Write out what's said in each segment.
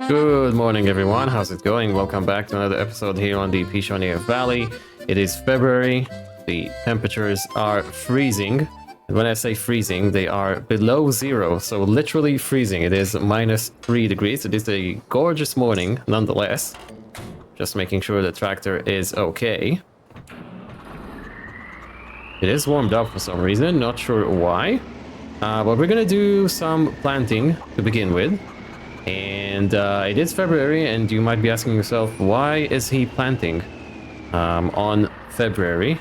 Good morning, everyone. How's it going? Welcome back to another episode here on the Pichonniere Valley. It is February. The temperatures are freezing. And when I say freezing, they are below zero, so literally freezing. It is -3 degrees. It is a gorgeous morning, nonetheless. Just making sure the tractor is okay. It is warmed up for some reason, not sure why. But we're gonna do some planting to begin with. And it is February, and you might be asking yourself, why is he planting on February?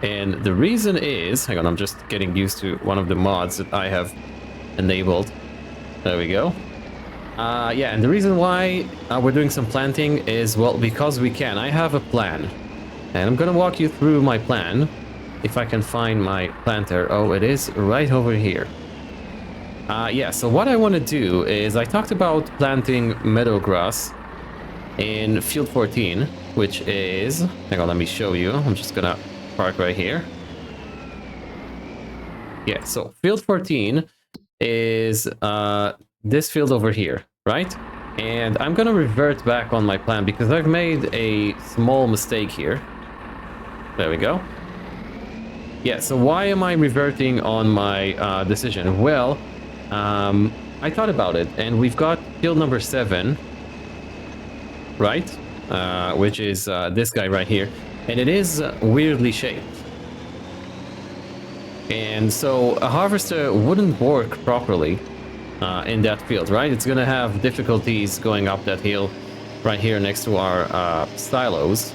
And the reason is, hang on, I'm just getting used to one of the mods that I have enabled. There we go. Yeah, and the reason why we're doing some planting is, well, because we can. I have a plan, and I'm gonna walk you through my plan. If I can find my planter. Oh, it is right over here. Yeah, so what I want to do is, I talked about planting meadow grass in field 14, which is, hang on, let me show you. I'm just gonna park right here. Yeah, so field 14 is this field over here, right? And I'm gonna revert back on my plan because I've made a small mistake here. There we go. Yeah, so why am I reverting on my decision? Well, I thought about it, and we've got field number 7, right? Which is this guy right here, and it is weirdly shaped. And so a harvester wouldn't work properly in that field, right? It's gonna have difficulties going up that hill right here next to our silos,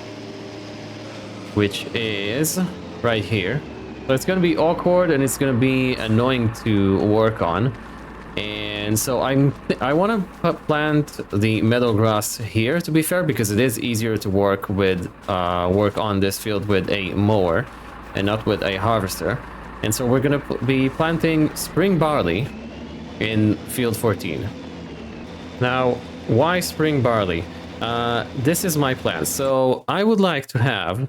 which is right here. So it's going to be awkward, and it's going to be annoying to work on. And so I want to plant the meadow grass here, to be fair, because it is easier to work on this field with a mower and not with a harvester. And so we're going to be planting spring barley in field 14. Now, why spring barley? This is my plan. So I would like to have,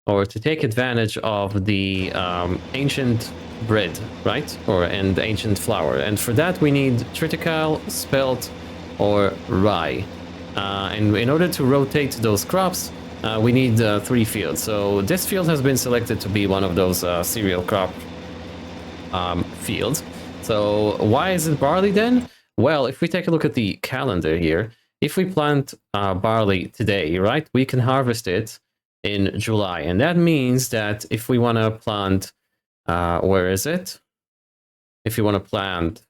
or to take advantage of the ancient bread, right? And the ancient flour. And for that we need triticale, spelt, or rye. And in order to rotate those crops, we need 3 fields. So this field has been selected to be one of those cereal crop fields. So why is it barley then? Well, if we take a look at the calendar here, if we plant barley today, right, we can harvest it in July, and that means that if we want to plant, where is it? If you want to plant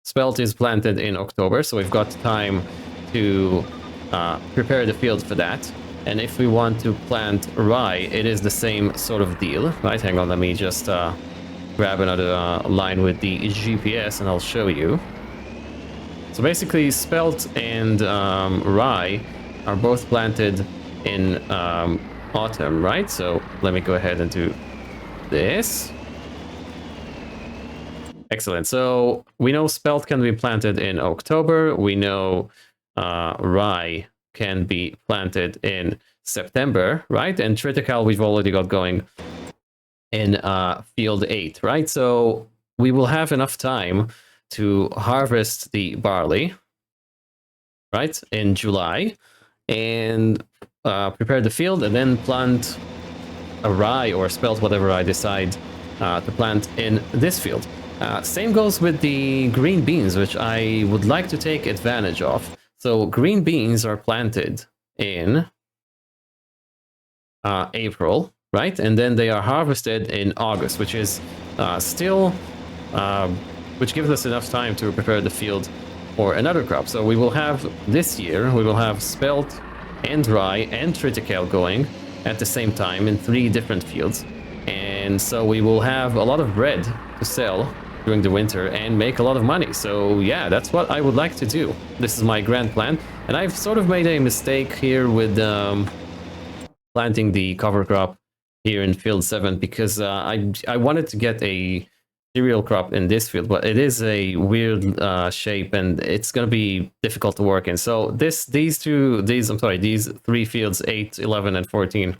spelt is planted in October, so we've got time to prepare the field for that. And if we want to plant rye, it is the same sort of deal, right? Hang on, let me just grab another line with the GPS, and I'll show you. So basically, spelt and rye are both planted in autumn, right? So let me go ahead and do this. Excellent. So we know spelt can be planted in October. We know rye can be planted in September, right? And triticale we've already got going in field 8, right? So we will have enough time to harvest the barley, right, in July, and prepare the field, and then plant a rye or spelt, whatever I decide to plant in this field. Same goes with the green beans, which I would like to take advantage of. So green beans are planted in April, right? And then they are harvested in August, which is which gives us enough time to prepare the field for another crop. So we will have, this year, we will have spelt and rye and triticale going at the same time in 3 different fields. And so we will have a lot of bread to sell during the winter and make a lot of money. So yeah, that's what I would like to do. This is my grand plan. And I've sort of made a mistake here with planting the cover crop here in field 7, because I wanted to get a cereal crop in this field, but it is a weird shape and it's going to be difficult to work in. So these three fields, 8, 11, and 14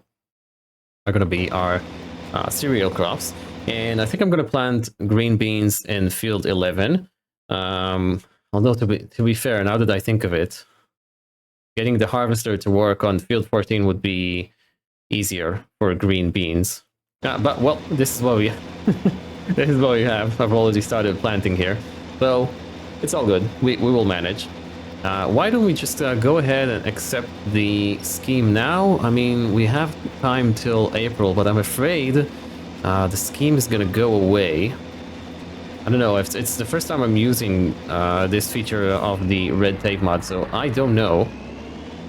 are going to be our cereal crops. And I think I'm going to plant green beans in field 11. Although to be fair, now that I think of it, getting the harvester to work on field 14 would be easier for green beans. But well, this is what we this is what we have. I've already started planting here, so it's all good. We will manage. Why don't we just go ahead and accept the scheme now? I mean, we have time till April, but I'm afraid the scheme is gonna go away. I don't know, if it's the first time I'm using this feature of the red tape mod, so I don't know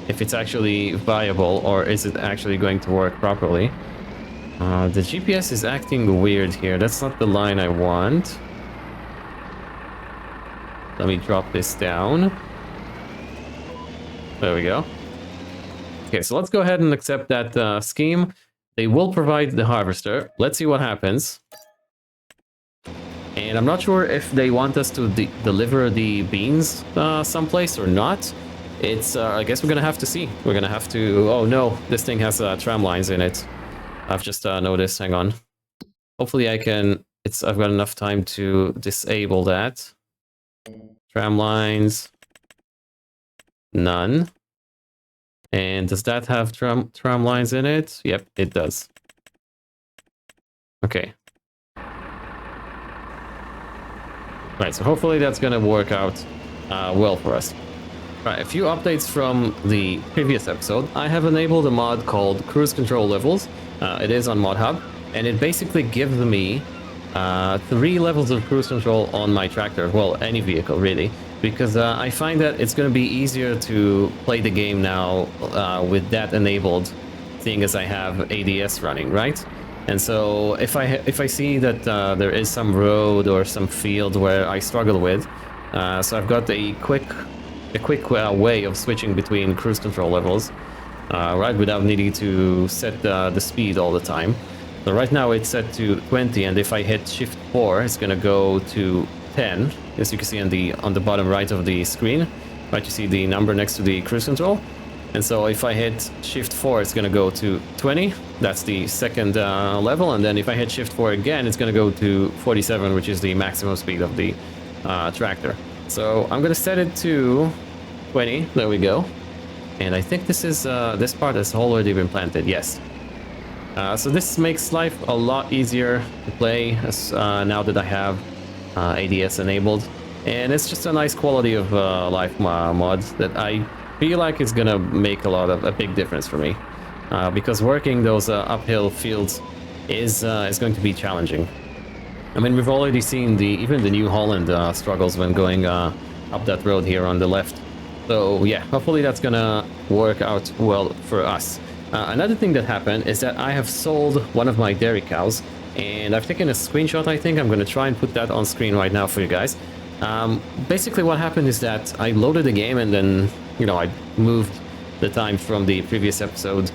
if it's actually viable or is it actually going to work properly. The GPS is acting weird here. That's not the line I want. Let me drop this down. There we go. Okay, so let's go ahead and accept that scheme. They will provide the harvester. Let's see what happens. And I'm not sure if they want us to deliver the beans someplace or not. It's, I guess we're gonna have to see. We're gonna have to... Oh no, this thing has tram lines in it. I've just noticed, hang on. Hopefully I can... I've got enough time to disable that. Tram lines. None. And does that have tram lines in it? Yep, it does. Okay. Right, so hopefully that's gonna work out well for us. Right, a few updates from the previous episode. I have enabled a mod called Cruise Control Levels. It is on ModHub, and it basically gives me 3 levels of cruise control on my tractor. Well, any vehicle, really. Because I find that it's going to be easier to play the game now with that enabled, seeing as I have ADS running, right? And so if I see that there is some road or some field where I struggle with, so I've got a quick way of switching between cruise control levels, right, without needing to set the speed all the time. So right now it's set to 20, and if I hit Shift 4, it's gonna go to 10, as you can see on the bottom right of the screen. Right, you see the number next to the cruise control. And so if I hit Shift 4, it's gonna go to 20. That's the second level, and then if I hit Shift 4 again, it's gonna go to 47, which is the maximum speed of the tractor. So I'm gonna set it to 20. There we go. And I think this part has already been planted. Yes. So this makes life a lot easier to play now that I have ADS enabled, and it's just a nice quality of life mod that I feel like it's gonna make a big difference for me, because working those uphill fields is going to be challenging. I mean, we've already seen even the New Holland struggles when going up that road here on the left. So yeah, hopefully that's gonna work out well for us. Another thing that happened is that I have sold one of my dairy cows, and I've taken a screenshot. I think I'm going to try and put that on screen right now for you guys. Basically what happened is that I loaded the game, and then, you know, I moved the time from the previous episode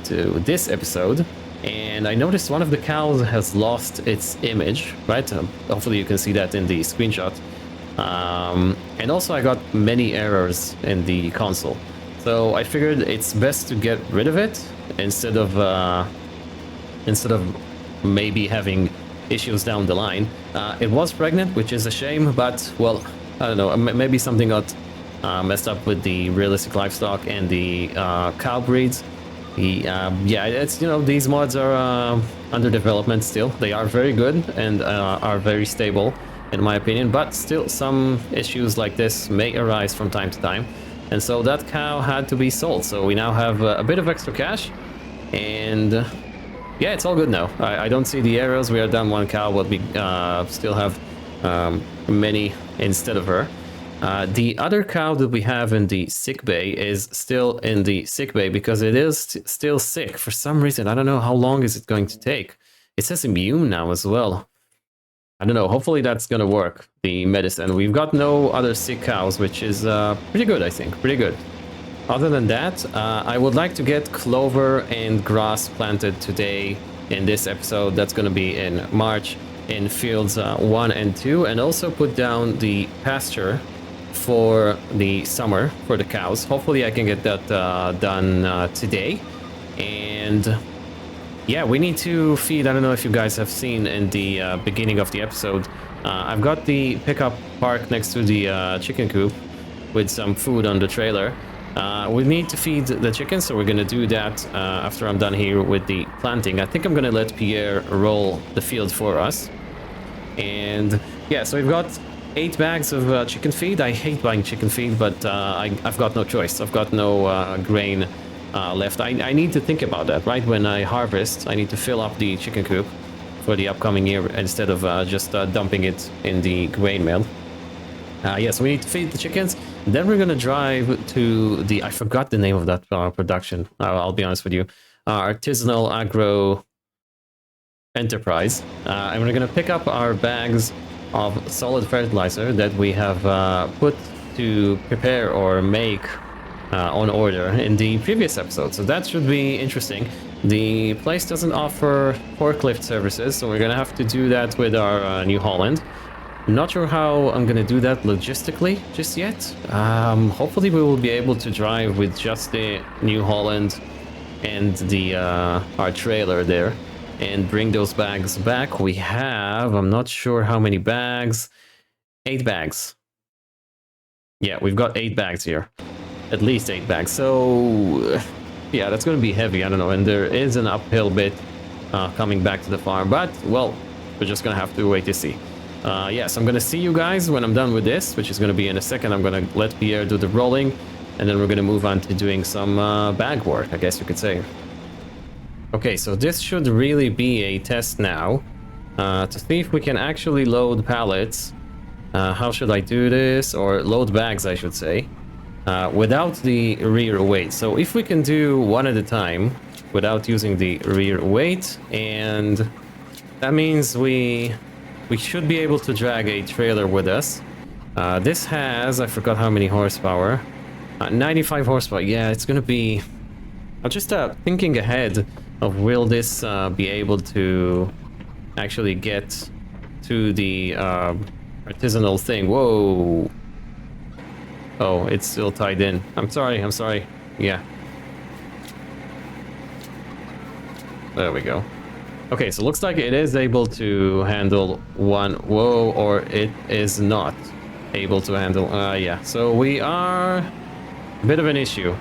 to this episode, and I noticed one of the cows has lost its image, right? Hopefully you can see that in the screenshot. And also I got many errors in the console. So I figured it's best to get rid of it instead of maybe having issues down the line. It was pregnant, which is a shame, but well, I don't know, maybe something got messed up with the realistic livestock and the cow breeds. Yeah, it's, you know, these mods are under development still. They are very good and are very stable in my opinion, but still some issues like this may arise from time to time. And so that cow had to be sold. So we now have a bit of extra cash, and yeah, it's all good now. I don't see the errors. We are down one cow, but we still have many instead of her. The other cow that we have in the sick bay is still in the sick bay because it is still sick for some reason. I don't know how long is it going to take. It says immune now as well. I don't know, hopefully that's gonna work, the medicine. We've got no other sick cows, which is pretty good, I think, pretty good. Other than that, I would like to get clover and grass planted today in this episode. That's gonna be in March. in fields 1 and 2, and also put down the pasture for the summer for the cows. Hopefully I can get that done today. And yeah, we need to feed. I don't know if you guys have seen in the beginning of the episode, I've got the pickup parked next to the chicken coop with some food on the trailer. We need to feed the chickens, so we're gonna do that after I'm done here with the planting. I think I'm gonna let Pierre roll the field for us. And yeah, so we've got 8 bags of chicken feed. I hate buying chicken feed, but I've got no choice. I've got no grain left. I need to think about that, right? When I harvest, I need to fill up the chicken coop for the upcoming year instead of just dumping it in the grain mill. Yes, we need to feed the chickens. Then we're gonna drive to the, I forgot the name of that production. I'll be honest with you. Artisanal Agro Enterprise. And we're gonna pick up our bags of solid fertilizer that we have put to prepare or make on order in the previous episode. So that should be interesting. The place doesn't offer forklift services, so we're gonna have to do that with our New Holland. Not sure how I'm gonna do that logistically just yet. Hopefully we will be able to drive with just the New Holland and the our trailer there and bring those bags back. We have, I'm not sure how many bags, 8 bags. Yeah, we've got 8 bags here, at least 8 bags. So yeah, that's gonna be heavy. I don't know, and there is an uphill bit coming back to the farm, but well, we're just gonna have to wait to see. Yes, I'm gonna see you guys when I'm done with this, which is gonna be in a second. I'm gonna let Pierre do the rolling, and then we're gonna move on to doing some bag work, I guess you could say. Okay, so this should really be a test now to see if we can actually load pallets. How should I do this? Or load bags, I should say, without the rear weight. So if we can do one at a time without using the rear weight, and that means we should be able to drag a trailer with us. This has, I forgot how many horsepower. 95 horsepower. Yeah, it's gonna be... I'm just thinking ahead of will this be able to actually get to the artisanal thing. Whoa. Oh, it's still tied in. I'm sorry. Yeah. There we go. Okay, so looks like it is able to handle one. Whoa, or it is not able to handle. Yeah, so we are a bit of an issue.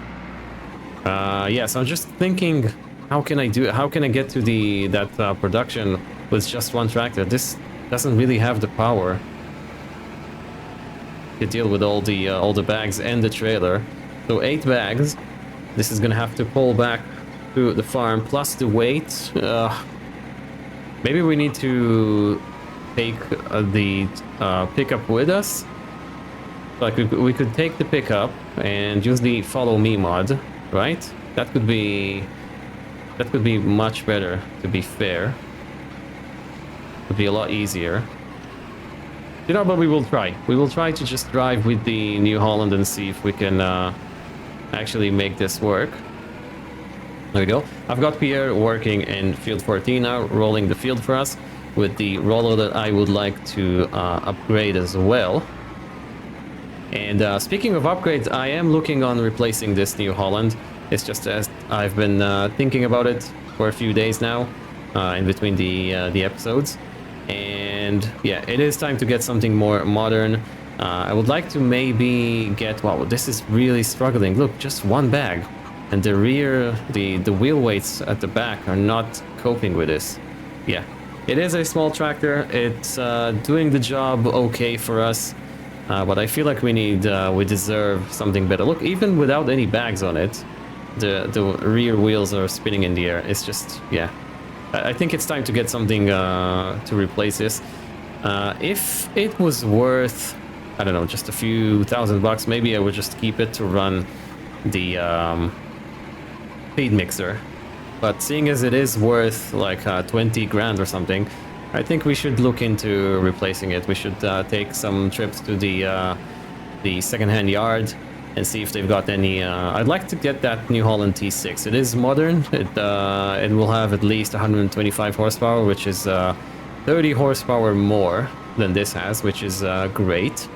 Yeah, so I'm just thinking, how can I get to that production with just one tractor? This doesn't really have the power to deal with all the bags and the trailer. So 8 bags. This is gonna have to pull back to the farm plus the weight. Maybe we need to take the pickup with us. Like we could take the pickup and use the follow me mod, right? That could be much better, to be fair. Would be a lot easier. You know, but we will try. We will try to just drive with the New Holland and see if we can actually make this work. There we go. I've got Pierre working in field 14 now, rolling the field for us with the roller that I would like to upgrade as well. And speaking of upgrades, I am looking on replacing this New Holland. It's just as I've been thinking about it for a few days now, in between the episodes. And yeah, it is time to get something more modern. I would like to maybe get... Wow, this is really struggling. Look, just one bag. And the rear, the wheel weights at the back are not coping with this. Yeah, it is a small tractor. It's doing the job okay for us. But I feel like we deserve something better. Look, even without any bags on it, the rear wheels are spinning in the air. It's just, yeah. I think it's time to get something to replace this. If it was worth, I don't know, just a few $1,000, maybe I would just keep it to run the feed mixer. But seeing as it is worth like 20 grand or something, I think we should look into replacing it. We should take some trips to the second-hand yard and see if they've got any... I'd like to get that New Holland T6. It is modern. It will have at least 125 horsepower, which is the 30 horsepower more than this has, which is great.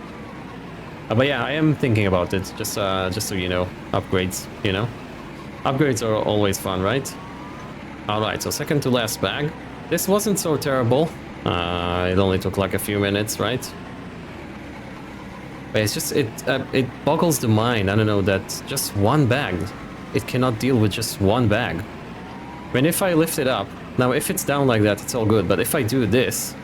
But yeah, I am thinking about it, just so you know, upgrades, you know. Upgrades are always fun, right? Alright, so second to last bag. This wasn't so terrible. It only took like a few minutes, right? But it's just, it boggles the mind, I don't know, that just one bag, it cannot deal with just one bag. I mean, if I lift it up, now if it's down like that, it's all good, but if I do this,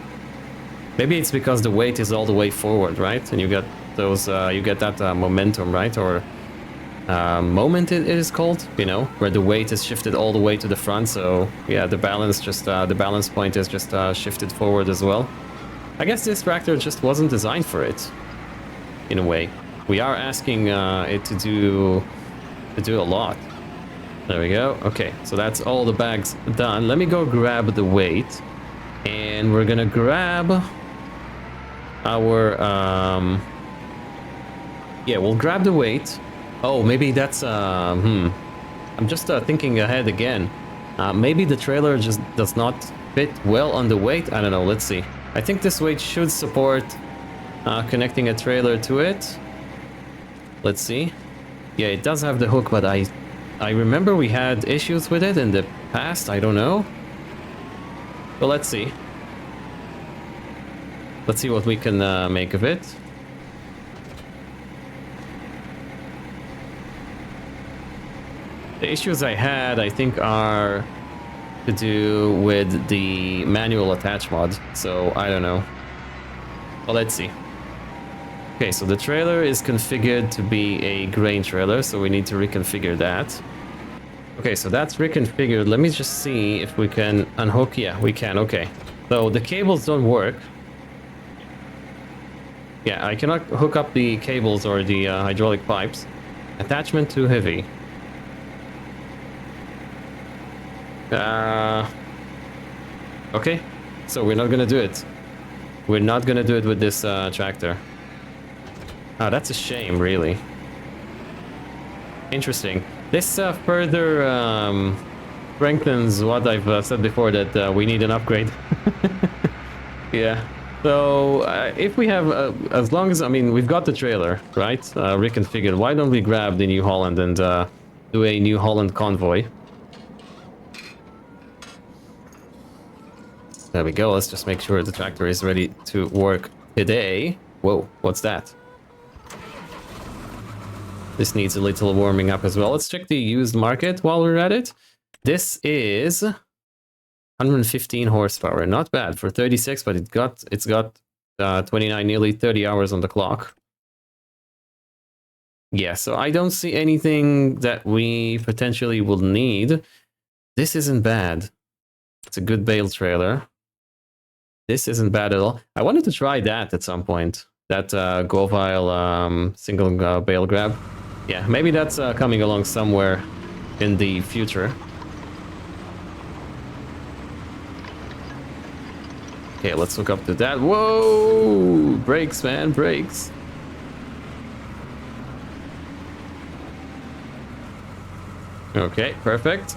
maybe it's because the weight is all the way forward, right? And you get those, you get that momentum, right? Or moment it is called, you know, where the weight is shifted all the way to the front, so yeah, the balance just, the balance point is just shifted forward as well. I guess this tractor just wasn't designed for it. In a way, we are asking it to do a lot. There we go. Okay, so that's all the bags done. Let me go grab the weight, and we're gonna grab our yeah, we'll grab the weight. Oh, maybe that's I'm just thinking ahead again. Maybe the trailer just does not fit well on the weight. I don't know. Let's see. I think this weight should support connecting a trailer to it. Let's see. Yeah, it does have the hook, but I remember we had issues with it in the past. I don't know. But let's see. Let's see what we can make of it. The issues I had, I think, are to do with the manual attach mod. So I don't know. Well, let's see. Okay, so the trailer is configured to be a grain trailer, so we need to reconfigure that. Okay, so that's reconfigured. Let me just see if we can unhook. Yeah, we can. Okay. So the cables don't work. Yeah, I cannot hook up the cables or the hydraulic pipes. Attachment too heavy. Okay, so we're not gonna do it. We're not gonna do it with this tractor. Ah, that's a shame, really. Interesting. This further strengthens what I've said before, that we need an upgrade. Yeah. So if we have, as long as, I mean, we've got the trailer, right? Reconfigured. Why don't we grab the New Holland and do a New Holland convoy? There we go. Let's just make sure the tractor is ready to work today. Whoa, what's that? This needs a little warming up as well. Let's check the used market while we're at it. This is 115 horsepower. Not bad for 36, but it's got 29, nearly 30 hours on the clock. Yeah, so I don't see anything that we potentially will need. This isn't bad. It's a good bale trailer. This isn't bad at all. I wanted to try that at some point. That Govile single bale grab. Yeah, maybe that's coming along somewhere in the future. Okay, let's hook up to that. Whoa! Brakes, man, brakes. Okay, perfect.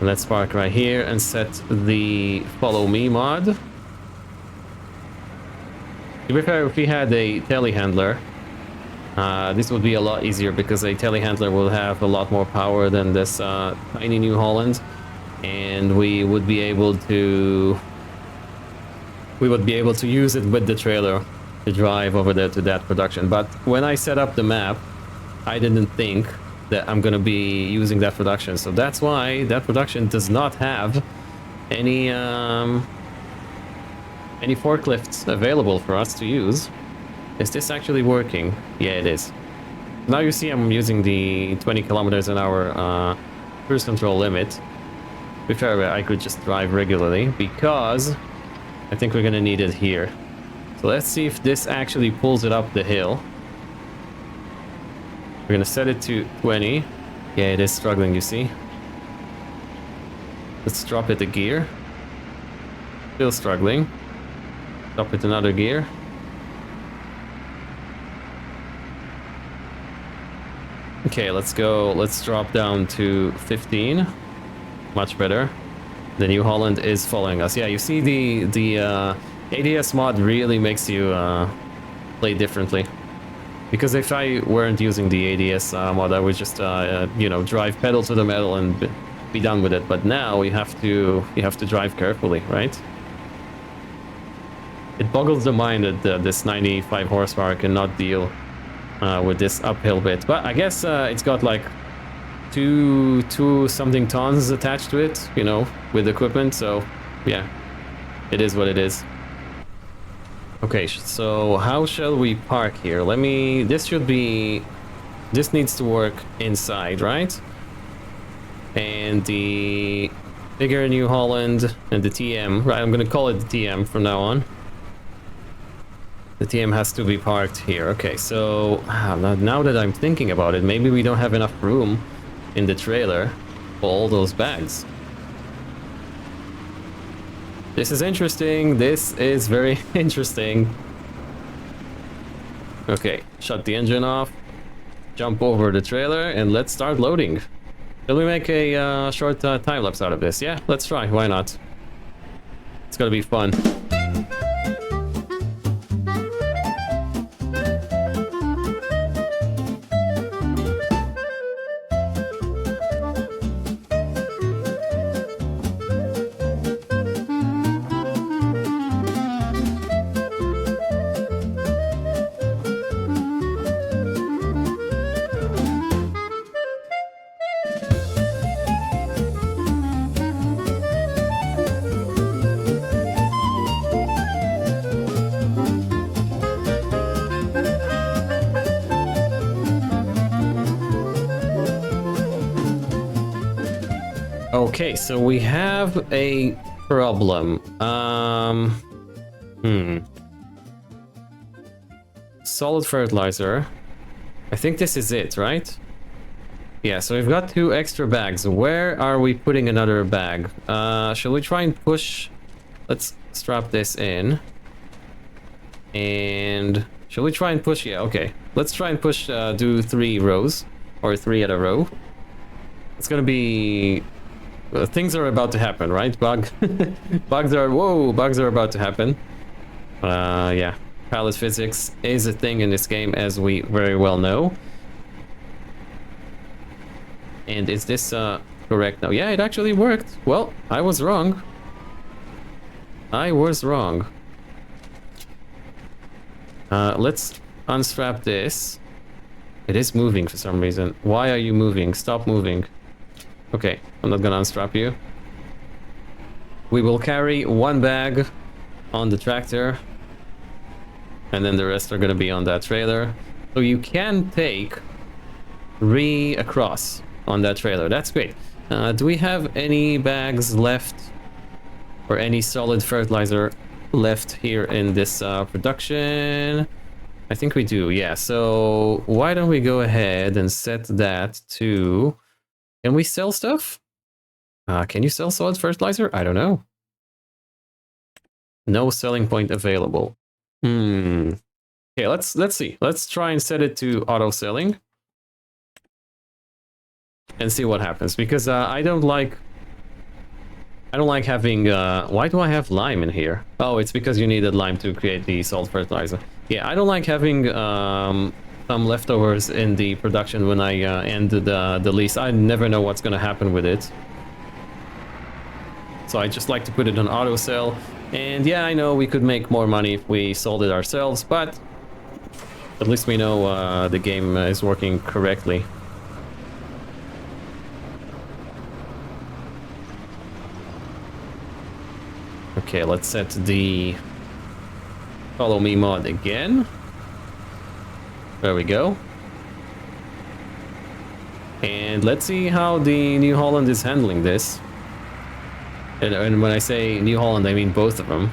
Let's park right here and set the follow me mod. To be fair, if we had a telehandler, this would be a lot easier because a telehandler will have a lot more power than this tiny New Holland, and we would be able to use it with the trailer to drive over there to that production. But when I set up the map, I didn't think that I'm gonna be using that production, so that's why that production does not have any forklifts available for us to use. Is this actually working? Yeah, it is. Now you see I'm using the 20 kilometers an hour cruise control limit. To be fair, I could just drive regularly because I think we're gonna need it here. So let's see if this actually pulls it up the hill. We're gonna set it to 20. Yeah, it is struggling, you see. Let's drop it a gear. Still struggling. Drop it another gear. Okay, let's go. Let's drop down to 15. Much better. The New Holland is following us. Yeah, you see the ADS mod really makes you play differently. Because if I weren't using the ADS mod, I would just you know, drive pedal to the metal and be done with it. But now you have to drive carefully, right? It boggles the mind that this 95 horsepower cannot deal with this uphill bit. But I guess it's got like two something tons attached to it, you know, with equipment. So yeah, it is what it is. Okay, so how shall we park here? This needs to work inside, right? And the bigger New Holland and the TM, right? I'm gonna call it the TM from now on. The TM has to be parked here. Okay, so now that I'm thinking about it, maybe we don't have enough room in the trailer for all those bags. This is interesting. This is very interesting. Okay, shut the engine off, jump over the trailer, and let's start loading. Shall we make a short time lapse out of this? Yeah, let's try. Why not? It's gonna be fun. Okay, so we have a problem. Solid fertilizer. I think this is it, right? Yeah, so we've got 2 extra bags. Where are we putting another bag? Shall we try and push? Let's strap this in. And shall we try and push? Yeah, okay. Let's try and push, do 3 rows. Or 3 at a row. It's gonna be... things are about to happen, right? Bugs are about to happen. Yeah, pallet physics is a thing in this game, as we very well know. And is this correct now? Yeah, it actually worked. Well, I was wrong. Let's unstrap this. It is moving for some reason. Why are you moving? Stop moving. Okay, I'm not gonna unstrap you. We will carry 1 bag on the tractor, and then the rest are gonna be on that trailer. So you can take 3 across on that trailer. That's great. Do we have any bags left, or any solid fertilizer left here in this production? I think we do, yeah. So why don't we go ahead and set that to... Can we sell stuff? Can you sell solid fertilizer? I don't know. No selling point available. Okay, let's see. Let's try and set it to auto selling and see what happens, because I don't like having why do I have lime in here? Oh, it's because you needed lime to create the solid fertilizer. Yeah, I don't like having some leftovers in the production when I end the lease. I never know what's gonna happen with it. So I just like to put it on auto sell. And yeah, I know we could make more money if we sold it ourselves, but at least we know the game is working correctly. Okay, let's set the follow me mod again. There we go. And let's see how the New Holland is handling this. And when I say New Holland, I mean both of them.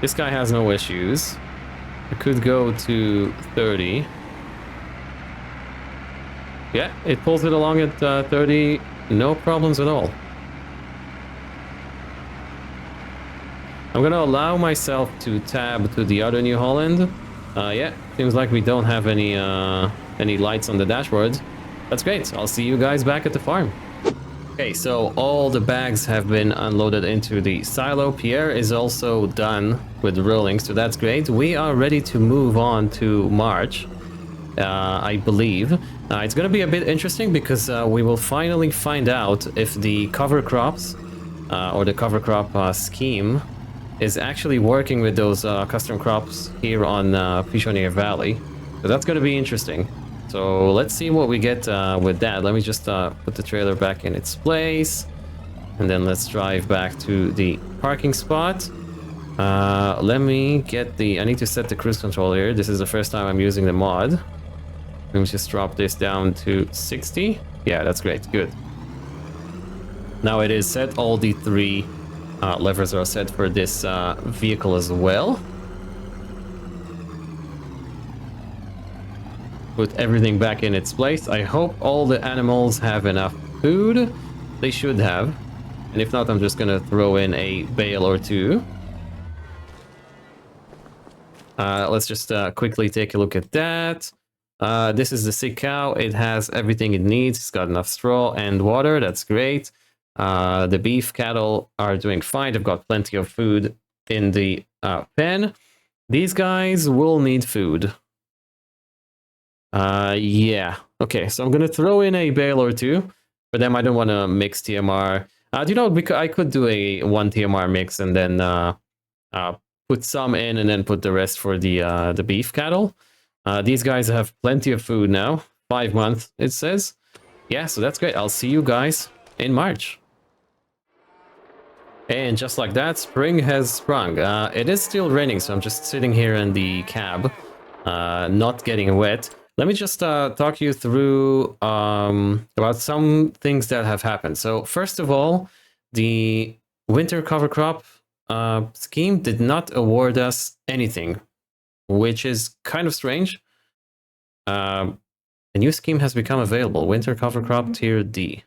This guy has no issues. I could go to 30. Yeah, it pulls it along at 30. No problems at all. I'm gonna allow myself to tab to the other New Holland. Yeah, seems like we don't have any lights on the dashboard. That's great. I'll see you guys back at the farm. Okay, so all the bags have been unloaded into the silo. Pierre is also done with rolling, so that's great. We are ready to move on to March, I believe. It's going to be a bit interesting because we will finally find out if the cover crops or the cover crop scheme is actually working with those custom crops here on Pichonniere Valley. So that's going to be interesting. So let's see what we get with that. Let me just put the trailer back in its place. And then let's drive back to the parking spot. Let me get the... I need to set the cruise control here. This is the first time I'm using the mod. Let me just drop this down to 60. Yeah, that's great. Good. Now it is set. All the 3 levers are set for this vehicle as well. Put everything back in its place. I hope all the animals have enough food. They should have. And if not, I'm just gonna throw in a bale or 2. Let's just quickly take a look at that. This is the sick cow. It has everything it needs. It's got enough straw and water. That's great. The beef cattle are doing fine. They've got plenty of food in the pen. These guys will need food. Yeah. Okay, so I'm gonna throw in a bale or 2. For them, I don't want to mix TMR. Do you know, because I could do a 1 TMR mix and then put some in and then put the rest for the beef cattle. These guys have plenty of food now. 5 months, it says. Yeah, so that's great. I'll see you guys in March. And just like that, spring has sprung. It is still raining, so I'm just sitting here in the cab, not getting wet. Let me just talk you through about some things that have happened. So first of all, the winter cover crop scheme did not award us anything, which is kind of strange. A new scheme has become available. Winter cover crop tier D.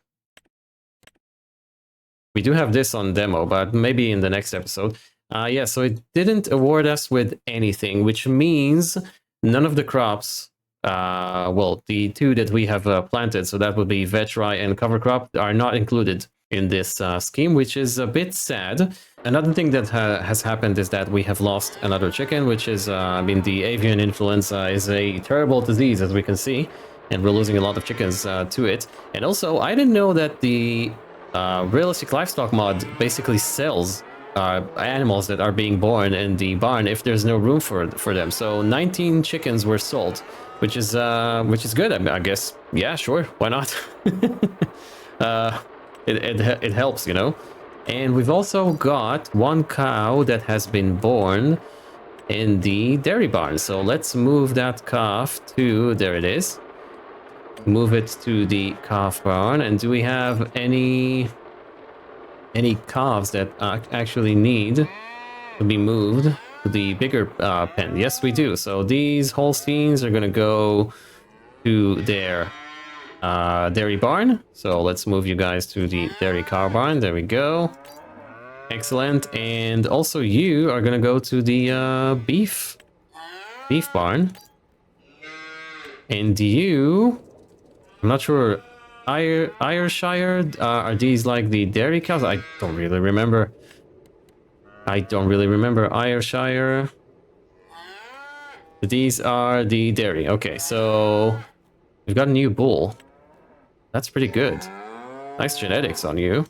We do have this on demo, but maybe in the next episode. Yeah, so it didn't award us with anything, which means none of the crops, well, the 2 that we have planted, so that would be veg, rye, and cover crop, are not included in this scheme, which is a bit sad. Another thing that has happened is that we have lost another chicken, which is, I mean, the avian influenza is a terrible disease, as we can see, and we're losing a lot of chickens to it. And also, I didn't know that the realistic livestock mod basically sells animals that are being born in the barn if there's no room for them. So 19 chickens were sold, which is good. I guess. Yeah, sure. Why not? It helps, you know. And we've also got 1 cow that has been born in the dairy barn. So let's move that calf to, there it is. Move it to the calf barn. And do we have any calves that actually need to be moved to the bigger pen? Yes, we do. So these Holsteins are gonna go to their dairy barn. So let's move you guys to the dairy cow barn. There we go. Excellent. And also you are gonna go to the beef barn. And you, I'm not sure, Ayrshire, are these like the dairy cows? I don't really remember. Ayrshire. These are the dairy. Okay, so we've got a new bull. That's pretty good. Nice genetics on you.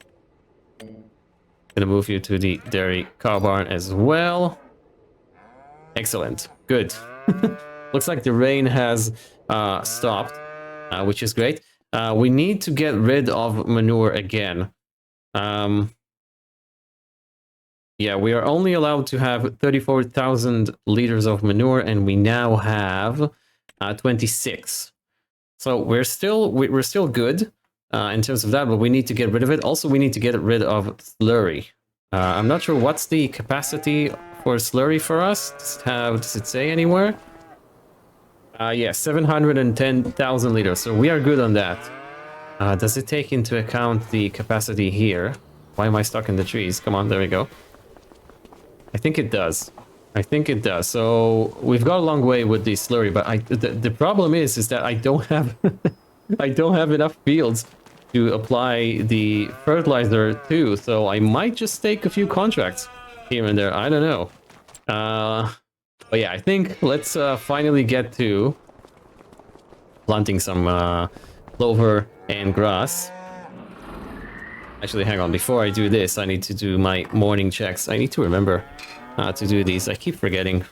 Gonna move you to the dairy cow barn as well. Excellent. Good. Looks like the rain has stopped, which is great. We need to get rid of manure again. Yeah, we are only allowed to have 34,000 liters of manure, and we now have 26. So we're still good in terms of that, but we need to get rid of it. Also, we need to get rid of slurry. I'm not sure what's the capacity for slurry for us. Does it say anywhere? Yeah, 710,000 liters. So we are good on that. Does it take into account the capacity here? Why am I stuck in the trees? Come on, there we go. I think it does. I think it does. So we've got a long way with the slurry, but the problem is that I don't have I don't have enough fields to apply the fertilizer to. So I might just take a few contracts here and there. I don't know. But yeah, I think let's finally get to planting some clover and grass. Actually, hang on. Before I do this, I need to do my morning checks. I need to remember to do these. I keep forgetting.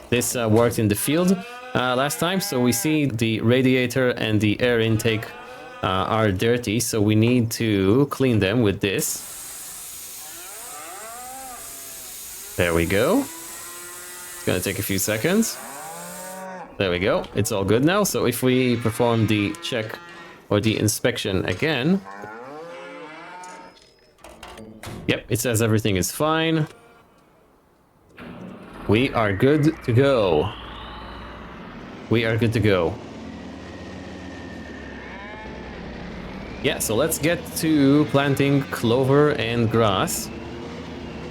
This worked in the field last time, so we see the radiator and the air intake are dirty, so we need to clean them with this. There we go. It's gonna take a few seconds. There we go. It's all good now. So if we perform the check or the inspection again, yep, it says everything is fine. We are good to go. We are good to go. Yeah, so let's get to planting clover and grass.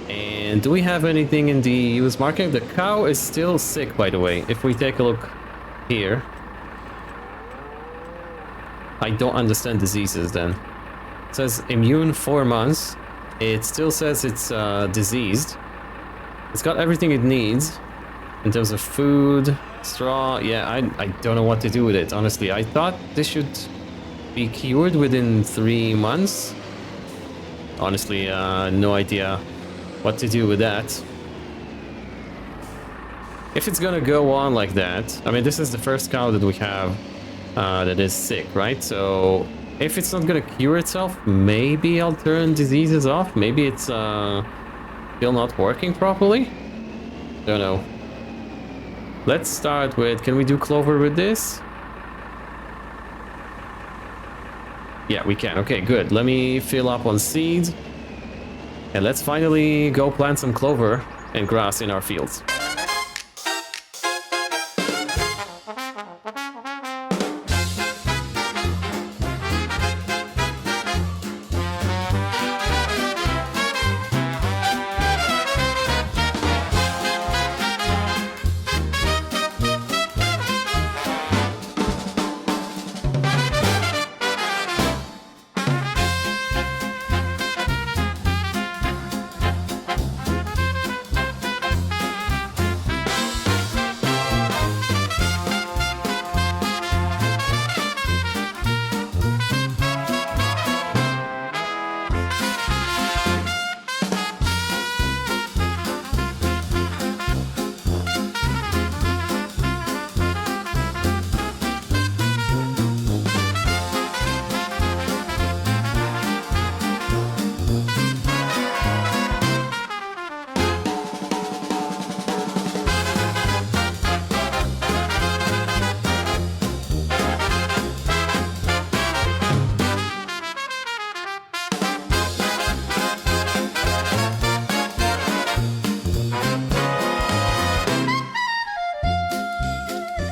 And do we have anything in the use market? The cow is still sick, by the way. If we take a look here. I don't understand diseases then. It says immune 4 months. It still says it's diseased. It's got everything it needs in terms of food, straw. Yeah, I don't know what to do with it, honestly. I thought this should be cured within 3 months. Honestly, no idea what to do with that. If it's gonna go on like that, I mean, this is the first cow that we have that is sick, right? So if it's not gonna cure itself, maybe I'll turn diseases off. Maybe it's still not working properly. Don't know. Let's start with, can we do clover with this? Yeah, we can. Okay, good. Let me fill up on seeds. And let's finally go plant some clover and grass in our fields.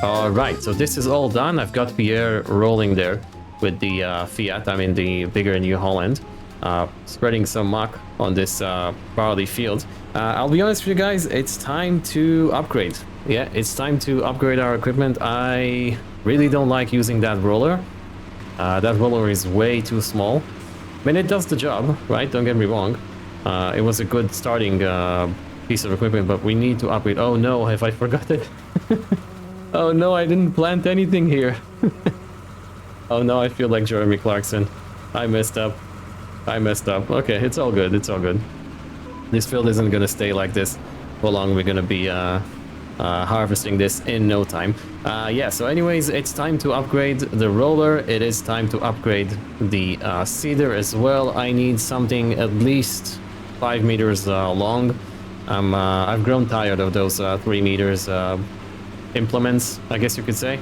Alright, so this is all done. I've got Pierre rolling there with the Fiat, I mean the bigger New Holland, spreading some muck on this barley field. I'll be honest with you guys, it's time to upgrade. Yeah, it's time to upgrade our equipment. I really don't like using that roller. That roller is way too small. I mean, it does the job, right? Don't get me wrong. It was a good starting piece of equipment, but we need to upgrade. Oh no, have I forgot it? Oh no, I didn't plant anything here. Oh no, I feel like Jeremy Clarkson. I messed up. I messed up. Okay, it's all good. It's all good. This field isn't gonna stay like this for long. We're gonna be harvesting this in no time. Yeah, so anyways, it's time to upgrade the roller. It is time to upgrade the seeder as well. I need something at least 5 meters long. I've grown tired of those 3 meters implements, I guess you could say.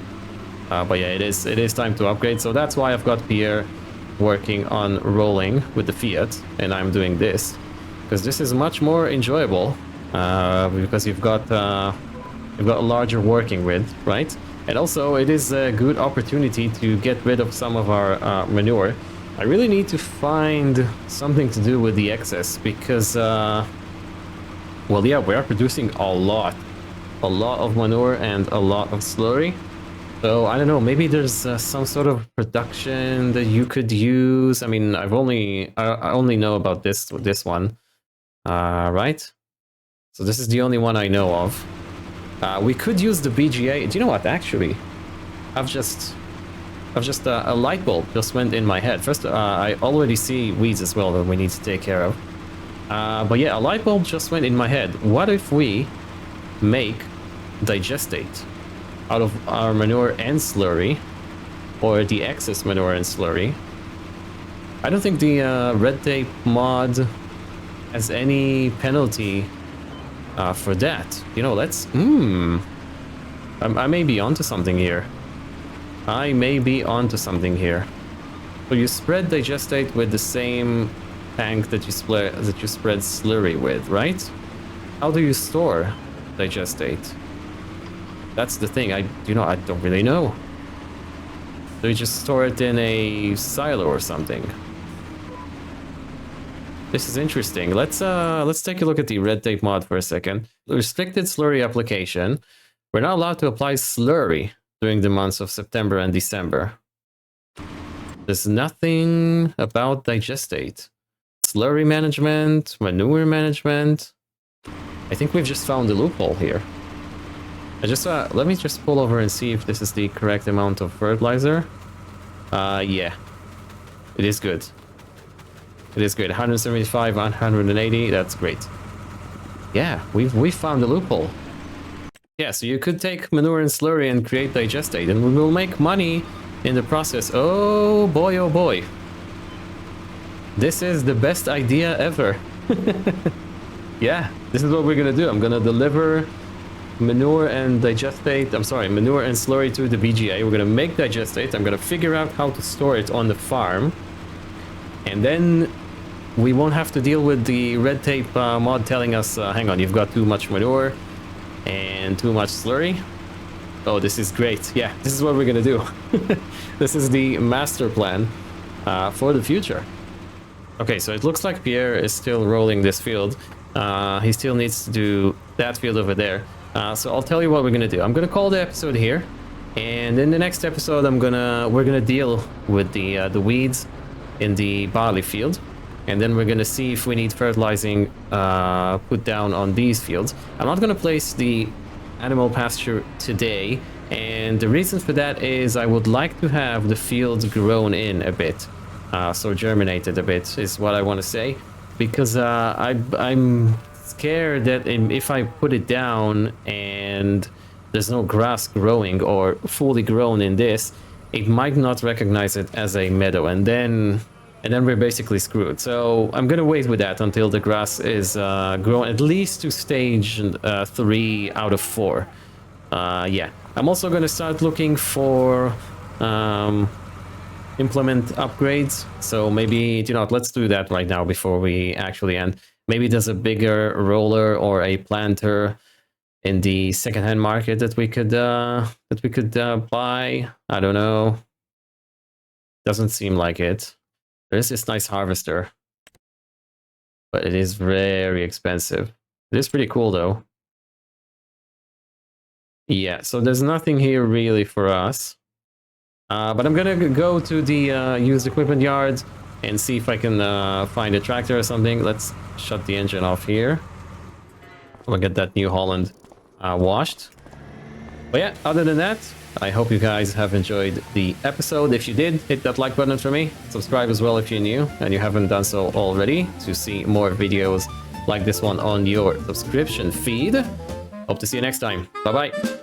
But yeah, it is time to upgrade. So that's why I've got Pierre working on rolling with the Fiat, and I'm doing this because this is much more enjoyable because you've got a larger working width, right? And also it is a good opportunity to get rid of some of our manure. I really need to find something to do with the excess because Well, yeah, we are producing a lot of manure and a lot of slurry. So I don't know, maybe there's some sort of production that you could use. I mean, I only know about this one, right? So this is the only one I know of. We could use the BGA. Do you know what? Actually, I've just a light bulb just went in my head. First, I already see weeds as well that we need to take care of. But yeah, a light bulb just went in my head. What if we make digestate out of our manure and slurry, or the excess manure and slurry? I don't think the red tape mod has any penalty for that. You know, let's... I may be onto something here. I may be onto something here. So you spread digestate with the same tank that you spread slurry with, right? How do you store digestate? That's the thing. I don't really know. Do you just store it in a silo or something? This is interesting. Let's take a look at the red tape mod for a second. Restricted slurry application. We're not allowed to apply slurry during the months of September and December. There's nothing about digestate. Slurry management, manure management. I think we've just found a loophole here. Let me just pull over and see if this is the correct amount of fertilizer. Yeah. It is good. It is good. 175, 180, that's great. Yeah, we found a loophole. Yeah, so you could take manure and slurry and create digestate, and we will make money in the process. Oh boy. This is the best idea ever. Yeah, this is what we're gonna do. I'm gonna deliver manure and digestate, manure and slurry to the BGA. We're gonna make digestate. I'm gonna figure out how to store it on the farm. And then we won't have to deal with the red tape mod telling us, hang on, you've got too much manure and too much slurry. Oh, this is great. Yeah, this is what we're gonna do. This is the master plan for the future. Okay, so it looks like Pierre is still rolling this field. He still needs to do that field over there. So I'll tell you what we're gonna do. I'm gonna call the episode here, and in the next episode, we're gonna deal with the weeds in the barley field, and then we're gonna see if we need fertilizing put down on these fields. I'm not gonna place the animal pasture today, and the reason for that is I would like to have the fields grown in a bit, so germinated a bit is what I want to say, because I'm scared that if I put it down and there's no grass growing or fully grown in this, it might not recognize it as a meadow, and then we're basically screwed. So I'm gonna wait with that until the grass is grown at least to stage 3 out of 4. Yeah, I'm also gonna start looking for implement upgrades. So maybe, let's do that right now before we actually end. Maybe there's a bigger roller or a planter in the secondhand market that we could buy. I don't know. Doesn't seem like it. There's this nice harvester, but it is very expensive. It is pretty cool though. Yeah, so there's nothing here really for us. But I'm gonna go to the used equipment yard and see if I can find a tractor or something. Let's shut the engine off here. We'll get that New Holland washed. But yeah, other than that, I hope you guys have enjoyed the episode. If you did, hit that like button for me. Subscribe as well if you're new and you haven't done so already to see more videos like this one on your subscription feed. Hope to see you next time. Bye-bye.